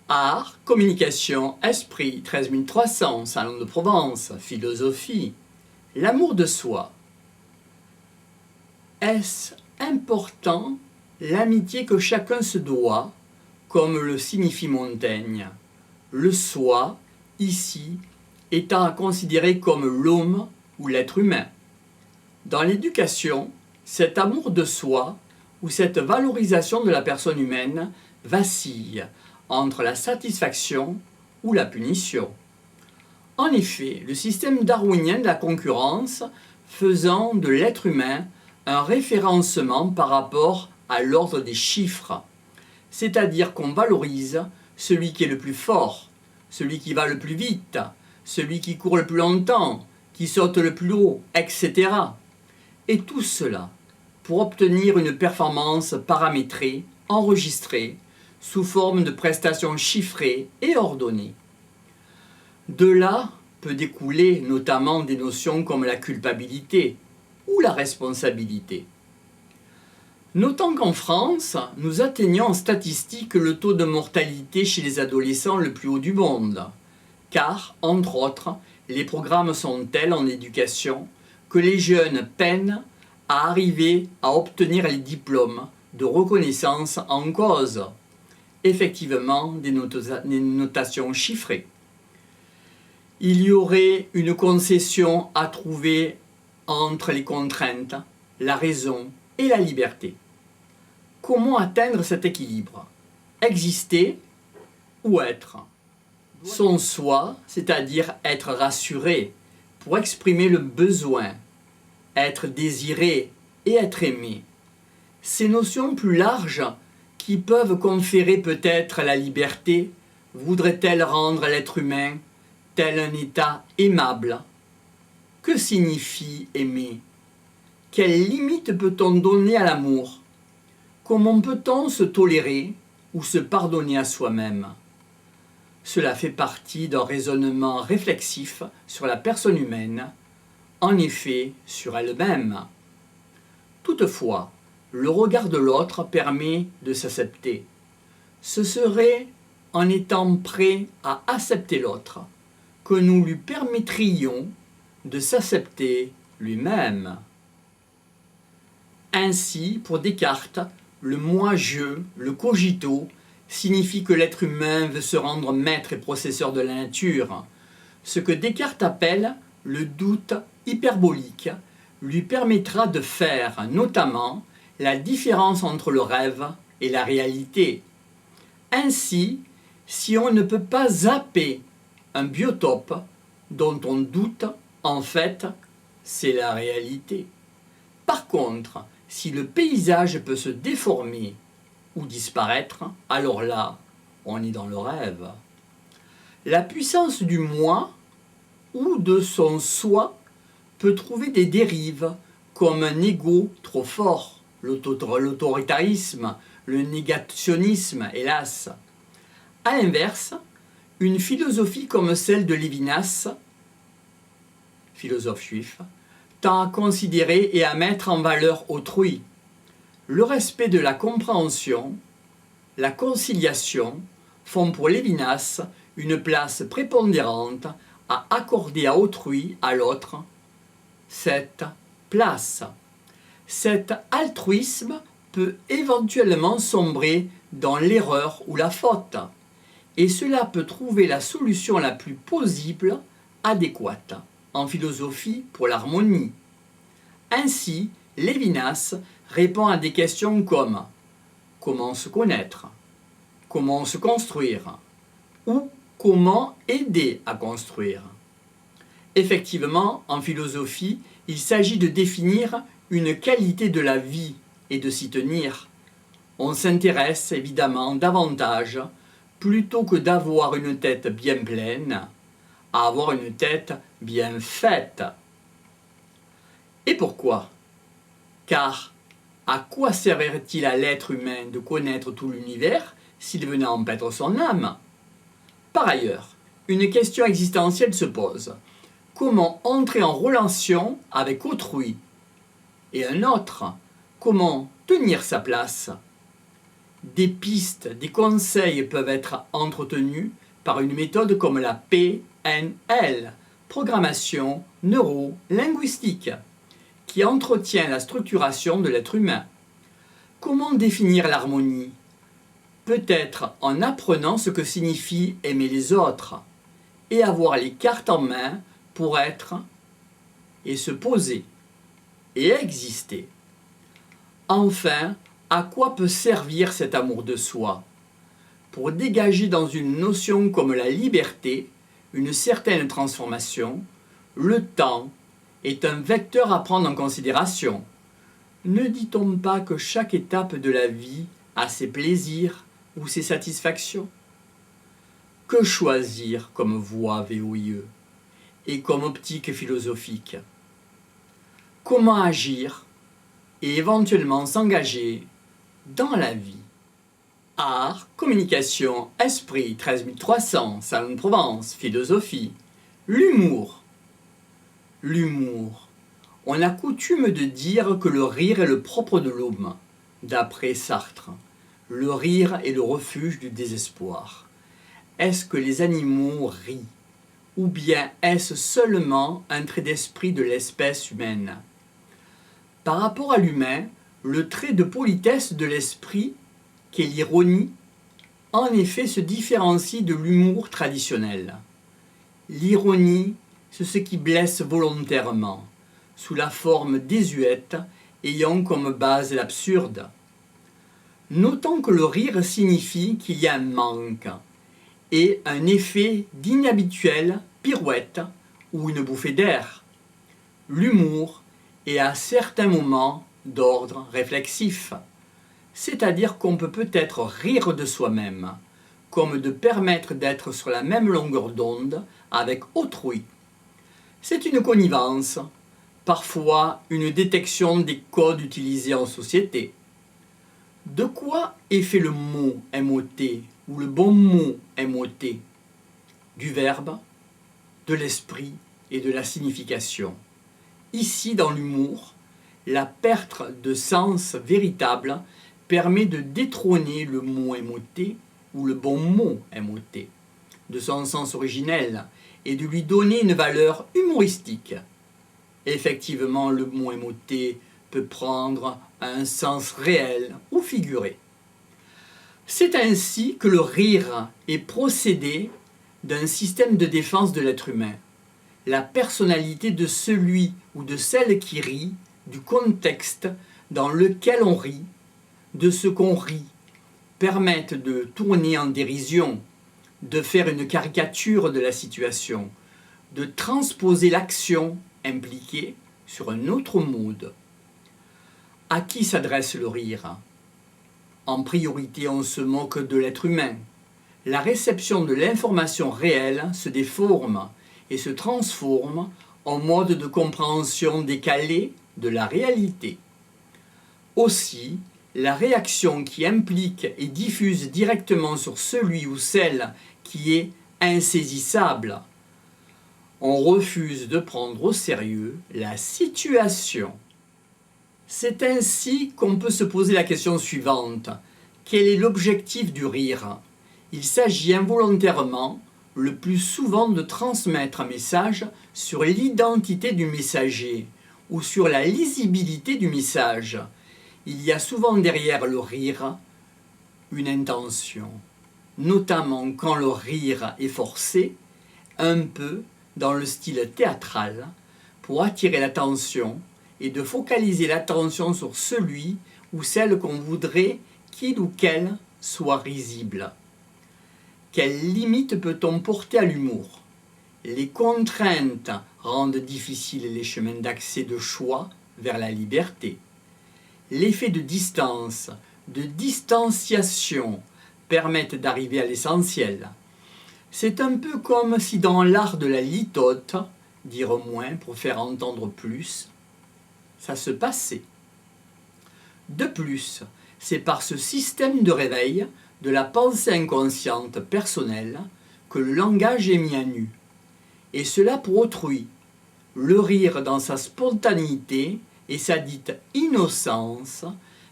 Art, communication, esprit, 13 300, Salon de Provence, philosophie, l'amour de soi. Est-ce important l'amitié que chacun se doit, comme le signifie Montaigne, le soi, ici, étant à considérer comme l'homme ou l'être humain. Dans l'éducation, cet amour de soi ou cette valorisation de la personne humaine vacille entre la satisfaction ou la punition. En effet, le système darwinien de la concurrence faisant de l'être humain un référencement par rapport à l'ordre des chiffres, c'est-à-dire qu'on valorise celui qui est le plus fort, celui qui va le plus vite, celui qui court le plus longtemps, qui saute le plus haut, etc. Et tout cela pour obtenir une performance paramétrée, enregistrée, sous forme de prestations chiffrées et ordonnées. De là peut découler notamment des notions comme la culpabilité ou la responsabilité. Notons qu'en France, nous atteignons en statistique le taux de mortalité chez les adolescents le plus haut du monde, car, entre autres, les programmes sont tels en éducation que les jeunes peinent à arriver à obtenir les diplômes de reconnaissance en cause, effectivement des notations chiffrées. Il y aurait une concession à trouver entre les contraintes, la raison et la liberté. Comment atteindre cet équilibre? Exister ou être? Son soi, c'est-à-dire être rassuré pour exprimer le besoin, être désiré et être aimé. Ces notions plus larges qui peuvent conférer peut-être la liberté, voudraient-elles rendre l'être humain tel un état aimable? Que signifie aimer? Quelles limites peut-on donner à l'amour? Comment peut-on se tolérer ou se pardonner à soi-même? Cela fait partie d'un raisonnement réflexif sur la personne humaine, en effet sur elle-même. Toutefois, le regard de l'autre permet de s'accepter. Ce serait en étant prêt à accepter l'autre que nous lui permettrions de s'accepter lui-même. Ainsi, pour Descartes, le moi-je, le cogito, signifie que l'être humain veut se rendre maître et processeur de la nature. Ce que Descartes appelle le doute hyperbolique lui permettra de faire notamment la différence entre le rêve et la réalité. Ainsi, si on ne peut pas zapper un biotope dont on doute, en fait, c'est la réalité. Par contre, si le paysage peut se déformer ou disparaître, alors là, on est dans le rêve. La puissance du moi ou de son soi peut trouver des dérives comme un ego trop fort, l'autoritarisme, le négationnisme, hélas. A l'inverse, une philosophie comme celle de Lévinas, philosophe juif, tend à considérer et à mettre en valeur autrui. Le respect de la compréhension, la conciliation font pour Lévinas une place prépondérante à accorder à autrui, à l'autre, cette place. Cet altruisme peut éventuellement sombrer dans l'erreur ou la faute, et cela peut trouver la solution la plus possible, adéquate, en philosophie pour l'harmonie. Ainsi, Lévinas répond à des questions comme comment se connaître, comment se construire, ou comment aider à construire. Effectivement, en philosophie, il s'agit de définir une qualité de la vie et de s'y tenir. On s'intéresse évidemment davantage, plutôt que d'avoir une tête bien pleine, à avoir une tête bien faite. Et pourquoi? Car à quoi servirait-il à l'être humain de connaître tout l'univers s'il venait en perdre son âme? Par ailleurs, une question existentielle se pose. Comment entrer en relation avec autrui? Et un autre, comment tenir sa place? Des pistes, des conseils peuvent être entretenus par une méthode comme la PNL, programmation neuro-linguistique, qui entretient la structuration de l'être humain. Comment définir l'harmonie? Peut-être en apprenant ce que signifie aimer les autres et avoir les cartes en main pour être et se poser et exister. Enfin, à quoi peut servir cet amour de soi? Pour dégager dans une notion comme la liberté une certaine transformation, le temps est un vecteur à prendre en considération. Ne dit-on pas que chaque étape de la vie a ses plaisirs ou ses satisfactions? Que choisir comme voie VOIE et comme optique philosophique? Comment agir et éventuellement s'engager dans la vie? Art, communication, esprit, 13300, Salon de Provence, philosophie, l'humour. L'humour. On a coutume de dire que le rire est le propre de l'homme, d'après Sartre. Le rire est le refuge du désespoir. Est-ce que les animaux rient? Ou bien est-ce seulement un trait d'esprit de l'espèce humaine? Par rapport à l'humain, le trait de politesse de l'esprit, qu'est l'ironie, en effet se différencie de l'humour traditionnel. L'ironie, c'est ce qui blesse volontairement, sous la forme désuète, ayant comme base l'absurde. Notons que le rire signifie qu'il y a un manque, et un effet d'inhabituelle pirouette ou une bouffée d'air. L'humour est à certains moments d'ordre réflexif, c'est-à-dire qu'on peut peut-être rire de soi-même, comme de permettre d'être sur la même longueur d'onde avec autrui. C'est une connivence, parfois une détection des codes utilisés en société. De quoi est fait le mot MOT ou le bon mot MOT? Du verbe, de l'esprit et de la signification. Ici, dans l'humour, la perte de sens véritable permet de détrôner le mot MOT ou le bon mot MOT de son sens originel et de lui donner une valeur humoristique. Effectivement, le mot MOT peut prendre un sens réel ou figuré. C'est ainsi que le rire est procédé d'un système de défense de l'être humain. La personnalité de celui ou de celle qui rit, du contexte dans lequel on rit, de ce qu'on rit, permettent de tourner en dérision, de faire une caricature de la situation, de transposer l'action impliquée sur un autre mode. À qui s'adresse le rire? En priorité, on se moque de l'être humain. La réception de l'information réelle se déforme et se transforme en mode de compréhension décalé de la réalité. Aussi, la réaction qui implique et diffuse directement sur celui ou celle qui est insaisissable. On refuse de prendre au sérieux la situation. C'est ainsi qu'on peut se poser la question suivante. Quel est l'objectif du rire? Il s'agit involontairement, le plus souvent, de transmettre un message sur l'identité du messager ou sur la lisibilité du message. Il y a souvent derrière le rire une intention, notamment quand le rire est forcé, un peu dans le style théâtral, pour attirer l'attention et de focaliser l'attention sur celui ou celle qu'on voudrait qu'il ou qu'elle soit risible. Quelles limites peut-on porter à l'humour? Les contraintes rendent difficiles les chemins d'accès de choix vers la liberté. L'effet de distance, de distanciation permettent d'arriver à l'essentiel. C'est un peu comme si dans l'art de la litote, dire moins pour faire entendre plus, ça se passait. De plus, c'est par ce système de réveil de la pensée inconsciente personnelle que le langage est mis à nu. Et cela pour autrui. Le rire dans sa spontanéité et sa dite innocence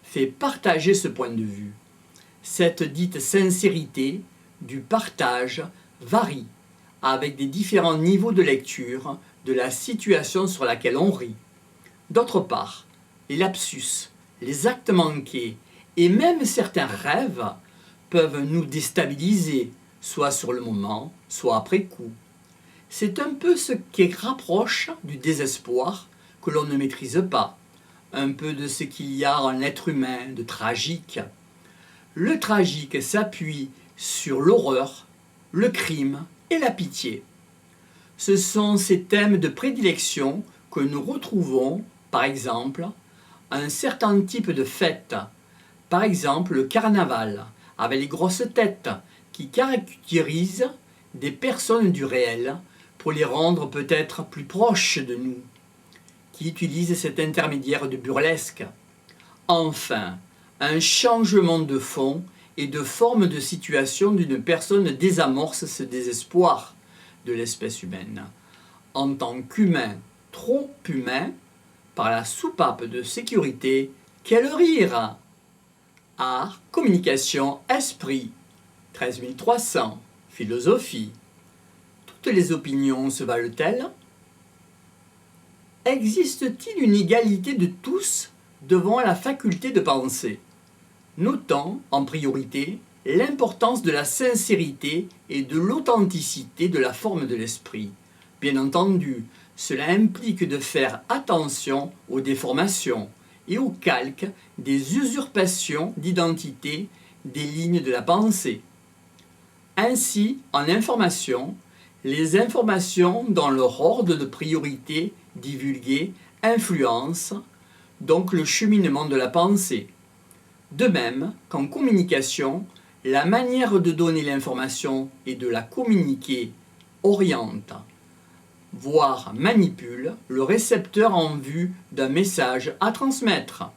fait partager ce point de vue. Cette dite sincérité du partage varie avec des différents niveaux de lecture de la situation sur laquelle on rit. D'autre part, les lapsus, les actes manqués et même certains rêves peuvent nous déstabiliser, soit sur le moment, soit après coup. C'est un peu ce qui rapproche du désespoir que l'on ne maîtrise pas, un peu de ce qu'il y a en l'être humain de tragique. Le tragique s'appuie sur l'horreur, le crime et la pitié. Ce sont ces thèmes de prédilection que nous retrouvons, par exemple, à un certain type de fête. Par exemple, le carnaval, avec les grosses têtes, qui caractérisent des personnes du réel pour les rendre peut-être plus proches de nous, qui utilisent cet intermédiaire de burlesque. Enfin, un changement de fond et de forme de situation d'une personne désamorce ce désespoir de l'espèce humaine. En tant qu'humain, trop humain, par la soupape de sécurité, quel rire! Art, communication, esprit. 13 300. Philosophie. Toutes les opinions se valent-elles? Existe-t-il une égalité de tous devant la faculté de penser? Notons, en priorité, l'importance de la sincérité et de l'authenticité de la forme de l'esprit. Bien entendu, cela implique de faire attention aux déformations et au calque des usurpations d'identité des lignes de la pensée. Ainsi, en information, les informations dans leur ordre de priorité divulguées influencent donc le cheminement de la pensée. De même qu'en communication, la manière de donner l'information et de la communiquer oriente, voire manipule le récepteur en vue d'un message à transmettre.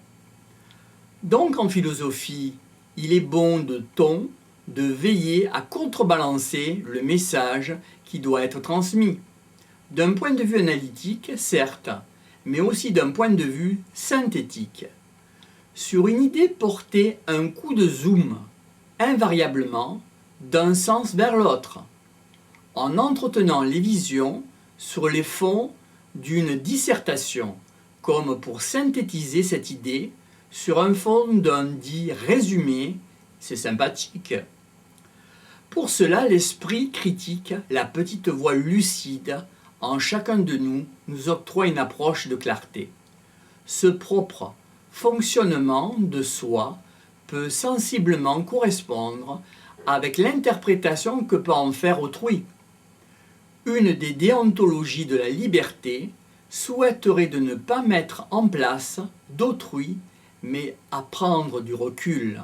Donc en philosophie, il est bon de ton de veiller à contrebalancer le message qui doit être transmis. D'un point de vue analytique, certes, mais aussi d'un point de vue synthétique. Sur une idée portée un coup de zoom, invariablement, d'un sens vers l'autre, en entretenant les visions sur les fonds d'une dissertation, comme pour synthétiser cette idée sur un fond d'un dit résumé, c'est sympathique. Pour cela, l'esprit critique, la petite voix lucide, en chacun de nous, nous octroie une approche de clarté. Ce propre fonctionnement de soi peut sensiblement correspondre avec l'interprétation que peut en faire autrui. Une des déontologies de la liberté souhaiterait de ne pas mettre en place d'autrui, mais à prendre du recul.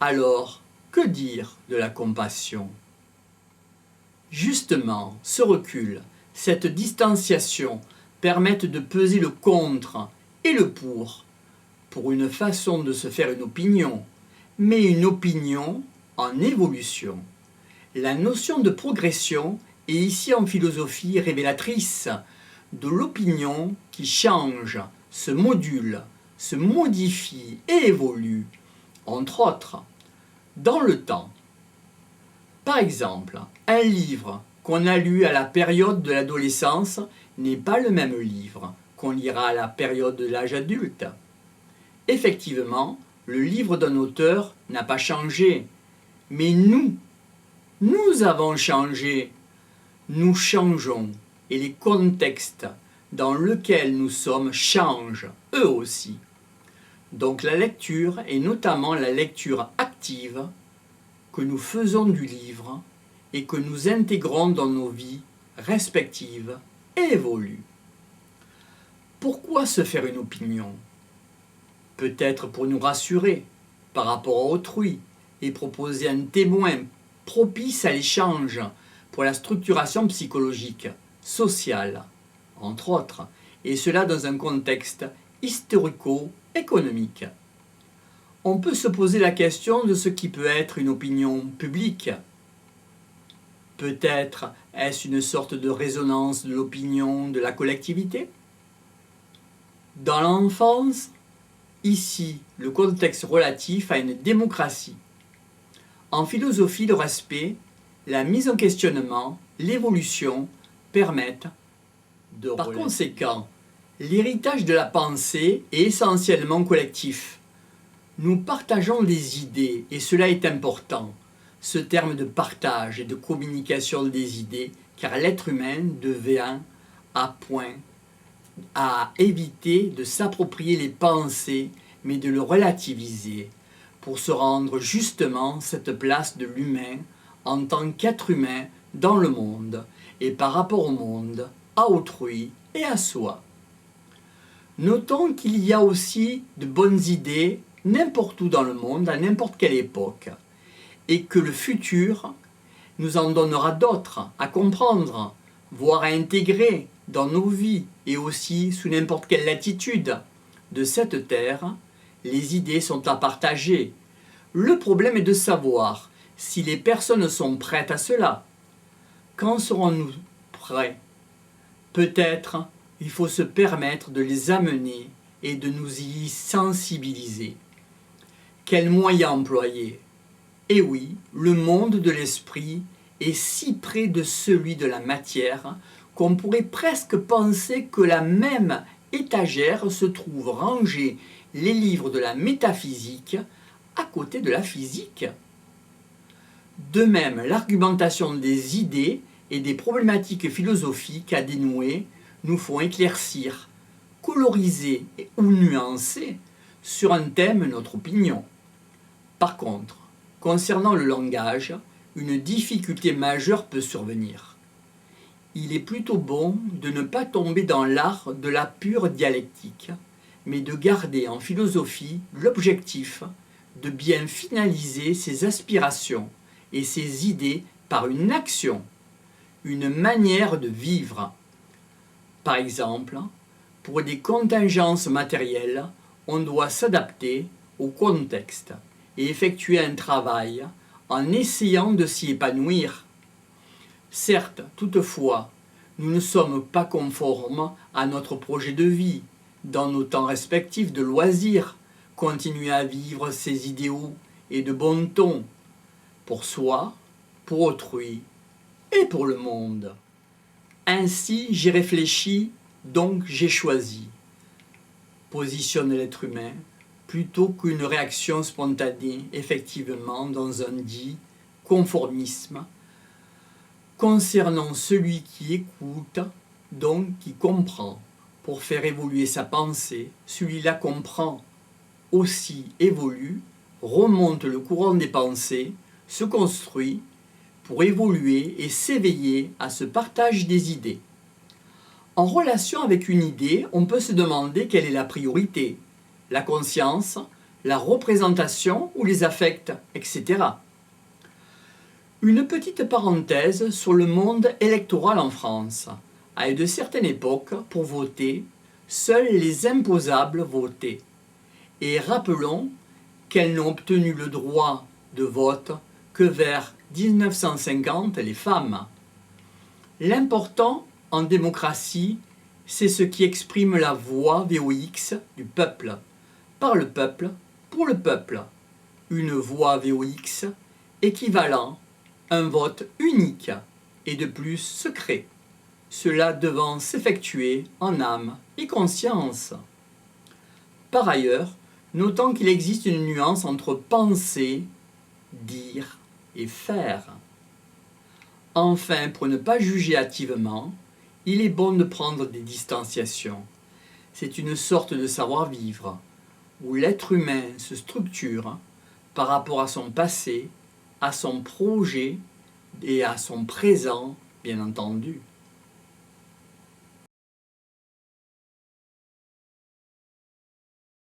Alors, que dire de la compassion? Justement, ce recul, cette distanciation permettent de peser le contre et le pour une façon de se faire une opinion, mais une opinion en évolution. La notion de progression est ici en philosophie révélatrice de l'opinion qui change, se module, se modifie et évolue, entre autres, dans le temps. Par exemple, un livre qu'on a lu à la période de l'adolescence n'est pas le même livre qu'on lira à la période de l'âge adulte. Effectivement, le livre d'un auteur n'a pas changé, mais nous avons changé. Nous changeons et les contextes dans lesquels nous sommes changent, eux aussi. Donc la lecture, et notamment la lecture active, que nous faisons du livre et que nous intégrons dans nos vies respectives, évolue. Pourquoi se faire une opinion? Peut-être pour nous rassurer par rapport à autrui et proposer un témoin propice à l'échange pour la structuration psychologique, sociale, entre autres, et cela dans un contexte historico-économique. On peut se poser la question de ce qui peut être une opinion publique. Peut-être est-ce une sorte de résonance de l'opinion de la collectivité? Dans l'enfance, ici, le contexte relatif à une démocratie, En philosophie, le respect, la mise en questionnement, l'évolution permettent de Par conséquent, l'héritage de la pensée est essentiellement collectif. Nous partageons des idées et cela est important. Ce terme de partage et de communication des idées, car l'être humain devient à point à éviter de s'approprier les pensées, mais de le relativiser, pour se rendre justement cette place de l'humain en tant qu'être humain dans le monde, et par rapport au monde, à autrui et à soi. Notons qu'il y a aussi de bonnes idées n'importe où dans le monde, à n'importe quelle époque, et que le futur nous en donnera d'autres à comprendre, voire à intégrer dans nos vies, et aussi sous n'importe quelle latitude de cette terre, les idées sont à partager. Le problème est de savoir si les personnes sont prêtes à cela. Quand serons-nous prêts? Peut-être il faut se permettre de les amener et de nous y sensibiliser. Quels moyens employer? Eh oui, le monde de l'esprit est si près de celui de la matière qu'on pourrait presque penser que la même étagère se trouve rangée les livres de la métaphysique à côté de la physique. De même, l'argumentation des idées et des problématiques philosophiques à dénouer nous font éclaircir, coloriser ou nuancer sur un thème notre opinion. Par contre, concernant le langage, une difficulté majeure peut survenir. Il est plutôt bon de ne pas tomber dans l'art de la pure dialectique, mais de garder en philosophie l'objectif de bien finaliser ses aspirations et ses idées par une action, une manière de vivre. Par exemple, pour des contingences matérielles, on doit s'adapter au contexte et effectuer un travail en essayant de s'y épanouir. Certes, toutefois, nous ne sommes pas conformes à notre projet de vie, dans nos temps respectifs de loisirs, continuer à vivre ses idéaux et de bon ton, pour soi, pour autrui et pour le monde. Ainsi j'ai réfléchi, donc j'ai choisi. Positionne l'être humain plutôt qu'une réaction spontanée, effectivement, dans un dit conformisme, concernant celui qui écoute, donc qui comprend, pour faire évoluer sa pensée, celui-là comprend, aussi évolue, remonte le courant des pensées, se construit pour évoluer et s'éveiller à ce partage des idées. En relation avec une idée, on peut se demander quelle est la priorité, la conscience, la représentation ou les affects, etc. Une petite parenthèse sur le monde électoral en France. À de certaines époques, pour voter, seuls les imposables votaient. Et rappelons qu'elles n'ont obtenu le droit de vote que vers 1950 les femmes. L'important en démocratie, c'est ce qui exprime la voix VOX du peuple, par le peuple, pour le peuple. Une voix VOX équivalent un vote unique et de plus secret, cela devant s'effectuer en âme et conscience. Par ailleurs, notons qu'il existe une nuance entre penser, dire et faire. Enfin, pour ne pas juger hâtivement, il est bon de prendre des distanciations. C'est une sorte de savoir-vivre, où l'être humain se structure par rapport à son passé, à son projet et à son présent, bien entendu.